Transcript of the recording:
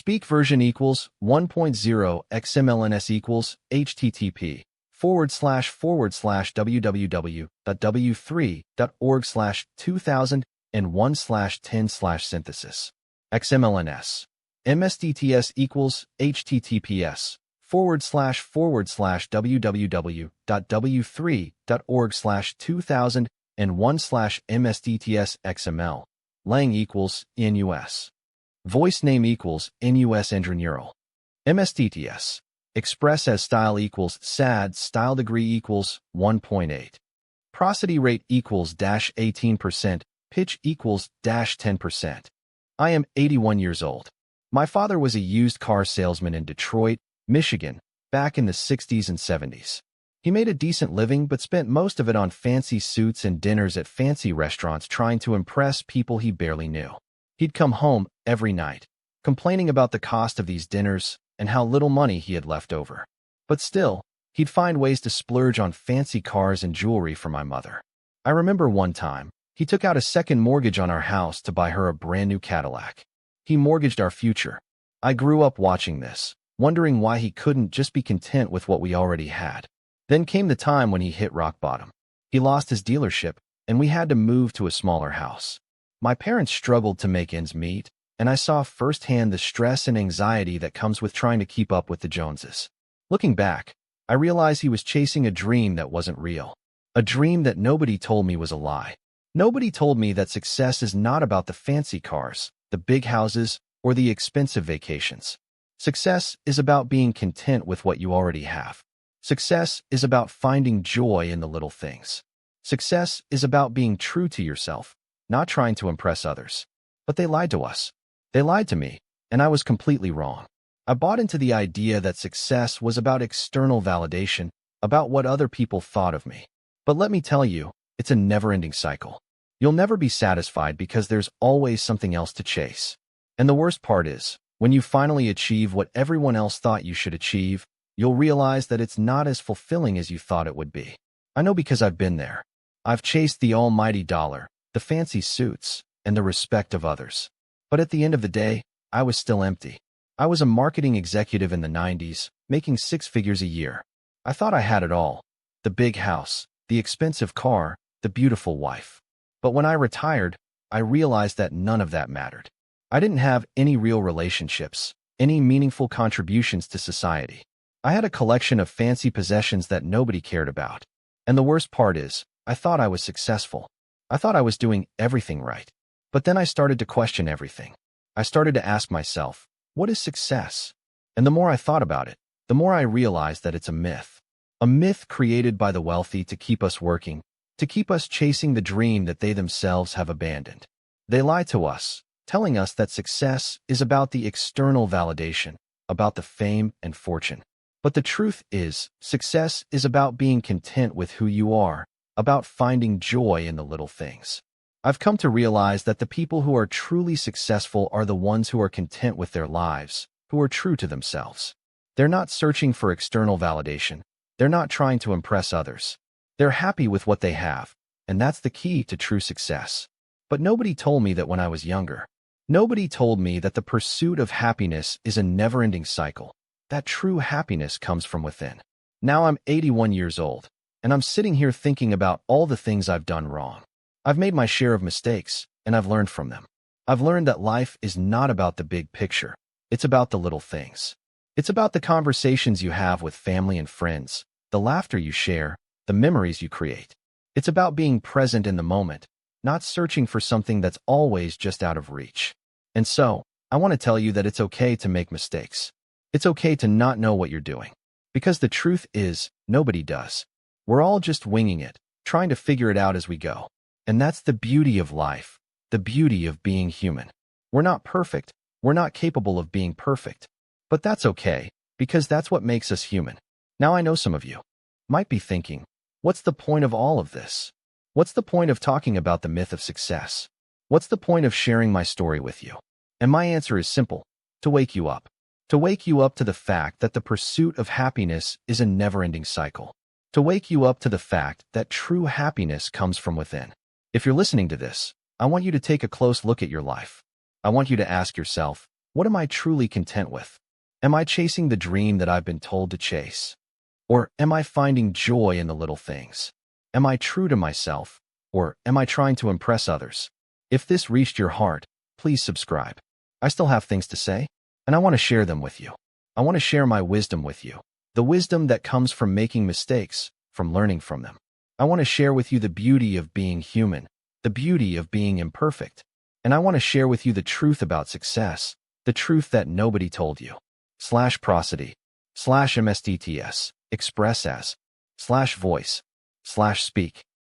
Speak version equals 1.0 XMLNS equals http://www.w3.org/2001/10/synthesis. XMLNS. MSDTS equals https://www.w3.org/2001/MSDTS Lang equals NUS. Voice name equals NUS Neural. MSDTS. Express as style equals SAD. Style degree equals 1.8. Prosody rate equals -18%. Pitch equals -10%. I am 81 years old. My father was a used car salesman in Detroit, Michigan, back in the 60s and 70s. He made a decent living but spent most of it on fancy suits and dinners at fancy restaurants trying to impress people he barely knew. He'd come home every night, complaining about the cost of these dinners and how little money he had left over. But still, he'd find ways to splurge on fancy cars and jewelry for my mother. I remember one time, he took out a second mortgage on our house to buy her a brand new Cadillac. He mortgaged our future. I grew up watching this, wondering why he couldn't just be content with what we already had. Then came the time when he hit rock bottom. He lost his dealership, and we had to move to a smaller house. My parents struggled to make ends meet, and I saw firsthand the stress and anxiety that comes with trying to keep up with the Joneses. Looking back, I realized he was chasing a dream that wasn't real. A dream that nobody told me was a lie. Nobody told me that success is not about the fancy cars, the big houses, or the expensive vacations. Success is about being content with what you already have. Success is about finding joy in the little things. Success is about being true to yourself, not trying to impress others. But they lied to us. They lied to me, and I was completely wrong. I bought into the idea that success was about external validation, about what other people thought of me. But let me tell you, it's a never-ending cycle. You'll never be satisfied because there's always something else to chase. And the worst part is, when you finally achieve what everyone else thought you should achieve, you'll realize that it's not as fulfilling as you thought it would be. I know because I've been there. I've chased the almighty dollar, the fancy suits, and the respect of others. But at the end of the day, I was still empty. I was a marketing executive in the 90s, making 6 figures a year. I thought I had it all. The big house, the expensive car, the beautiful wife. But when I retired, I realized that none of that mattered. I didn't have any real relationships, any meaningful contributions to society. I had a collection of fancy possessions that nobody cared about. And the worst part is, I thought I was successful. I thought I was doing everything right. But then I started to question everything. I started to ask myself, what is success? And the more I thought about it, the more I realized that it's a myth. A myth created by the wealthy to keep us working, to keep us chasing the dream that they themselves have abandoned. They lie to us, telling us that success is about the external validation, about the fame and fortune. But the truth is, success is about being content with who you are, about finding joy in the little things. I've come to realize that the people who are truly successful are the ones who are content with their lives, who are true to themselves. They're not searching for external validation. They're not trying to impress others. They're happy with what they have, and that's the key to true success. But nobody told me that when I was younger. Nobody told me that the pursuit of happiness is a never-ending cycle, that true happiness comes from within. Now I'm 81 years old, and I'm sitting here thinking about all the things I've done wrong. I've made my share of mistakes, and I've learned from them. I've learned that life is not about the big picture. It's about the little things. It's about the conversations you have with family and friends, the laughter you share, the memories you create. It's about being present in the moment, not searching for something that's always just out of reach. And so, I want to tell you that it's okay to make mistakes. It's okay to not know what you're doing. Because the truth is, nobody does. We're all just winging it, trying to figure it out as we go. And that's the beauty of life, the beauty of being human. We're not perfect. We're not capable of being perfect. But that's okay, because that's what makes us human. Now I know some of you might be thinking, what's the point of all of this? What's the point of talking about the myth of success? What's the point of sharing my story with you? And my answer is simple: to wake you up. To wake you up to the fact that the pursuit of happiness is a never-ending cycle. To wake you up to the fact that true happiness comes from within. If you're listening to this, I want you to take a close look at your life. I want you to ask yourself, What am I truly content with? Am I chasing the dream that I've been told to chase? Or am I finding joy in the little things? Am I true to myself? Or am I trying to impress others? If this reached your heart, please subscribe. I still have things to say, and I want to share them with you. I want to share my wisdom with you. The wisdom that comes from making mistakes, from learning from them. I want to share with you the beauty of being human, the beauty of being imperfect. And I want to share with you the truth about success, the truth that nobody told you. /prosody, /mstts, express as, /voice, /speak.